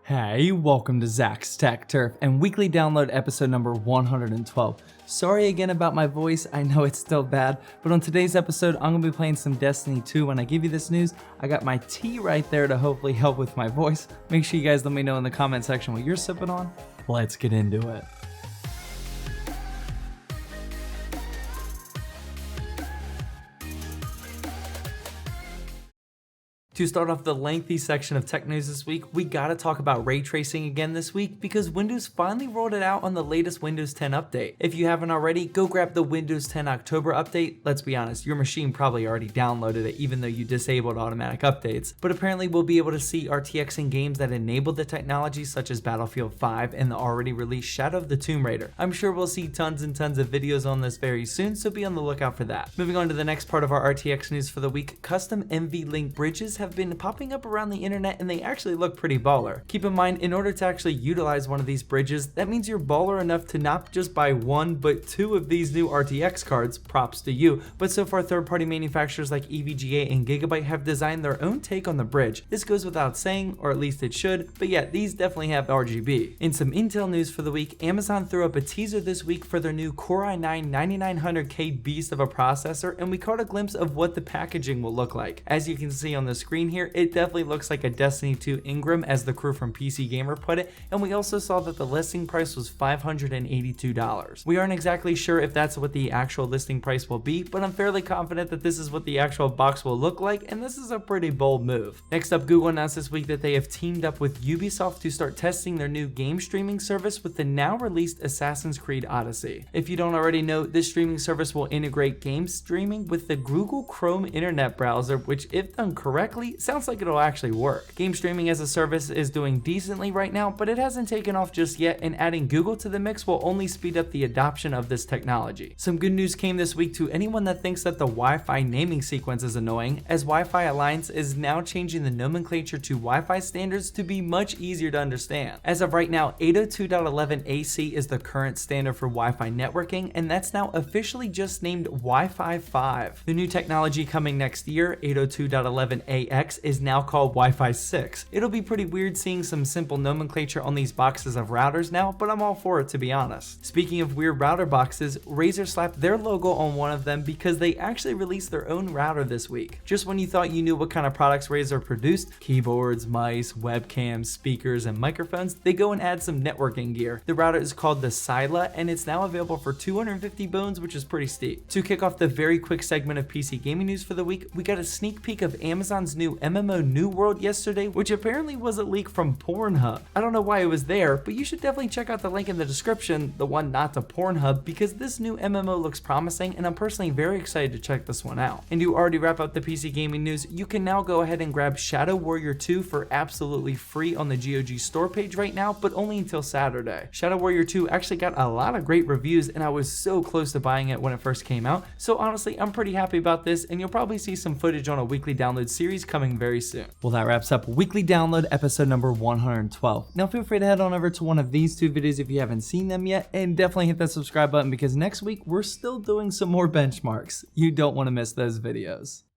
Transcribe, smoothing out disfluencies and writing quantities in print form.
Hey, welcome to Zach's Tech Turf and weekly download episode number 112. Sorry again about my voice, I know it's still bad, but on today's episode, I'm going to be playing some Destiny 2. When I give you this news, I got my tea right there to hopefully help with my voice. Make sure you guys let me know in the comment section what you're sipping on. Let's get into it. To start off the lengthy section of tech news this week, we gotta talk about ray tracing again this week because Windows finally rolled it out on the latest Windows 10 update. If you haven't already, go grab the Windows 10 October update. Let's be honest, your machine probably already downloaded it even though you disabled automatic updates, but apparently we'll be able to see RTX in games that enable the technology such as Battlefield 5 and the already released Shadow of the Tomb Raider. I'm sure we'll see tons and tons of videos on this very soon, so be on the lookout for that. Moving on to the next part of our RTX news for the week, custom MvLink bridges have been popping up around the internet and they actually look pretty baller. Keep in mind, in order to actually utilize one of these bridges, that means you're baller enough to not just buy one, but two of these new RTX cards, props to you. But so far, third-party manufacturers like EVGA and Gigabyte have designed their own take on the bridge. This goes without saying, or at least it should, but yeah, these definitely have RGB. In some Intel news for the week, Amazon threw up a teaser this week for their new Core i9 9900K beast of a processor, and we caught a glimpse of what the packaging will look like. As you can see on the screen here, it definitely looks like a Destiny 2 Ingram, as the crew from PC Gamer put it, and we also saw that the listing price was $582. We aren't exactly sure if that's what the actual listing price will be, but I'm fairly confident that this is what the actual box will look like, and this is a pretty bold move. Next up, Google announced this week that they have teamed up with Ubisoft to start testing their new game streaming service with the now released Assassin's Creed Odyssey. If you don't already know, this streaming service will integrate game streaming with the Google Chrome internet browser, which if done correctly, sounds like it'll actually work. Game streaming as a service is doing decently right now, but it hasn't taken off just yet, and adding Google to the mix will only speed up the adoption of this technology. Some good news came this week to anyone that thinks that the Wi-Fi naming sequence is annoying, as Wi-Fi Alliance is now changing the nomenclature to Wi-Fi standards to be much easier to understand. As of right now, 802.11ac is the current standard for Wi-Fi networking, and that's now officially just named Wi-Fi 5. The new technology coming next year, 802.11ax, is now called Wi-Fi 6. It'll be pretty weird seeing some simple nomenclature on these boxes of routers now, but I'm all for it, to be honest. Speaking of weird router boxes, Razer slapped their logo on one of them because they actually released their own router this week. Just when you thought you knew what kind of products Razer produced, keyboards, mice, webcams, speakers, and microphones, they go and add some networking gear. The router is called the Scylla, and it's now available for 250 bones, which is pretty steep. To kick off the very quick segment of PC gaming news for the week, we got a sneak peek of Amazon's new MMO New World yesterday, which apparently was a leak from Pornhub. I don't know why it was there, but you should definitely check out the link in the description, the one not to Pornhub, because this new MMO looks promising and I'm personally very excited to check this one out. And to already wrap up the PC gaming news, you can now go ahead and grab Shadow Warrior 2 for absolutely free on the GOG store page right now, but only until Saturday. Shadow Warrior 2 actually got a lot of great reviews and I was so close to buying it when it first came out, so honestly I'm pretty happy about this, and you'll probably see some footage on a weekly download series coming very soon. Well, that wraps up weekly download episode number 112. Now feel free to head on over to one of these two videos if you haven't seen them yet, and definitely hit that subscribe button because next week we're still doing some more benchmarks. You don't want to miss those videos.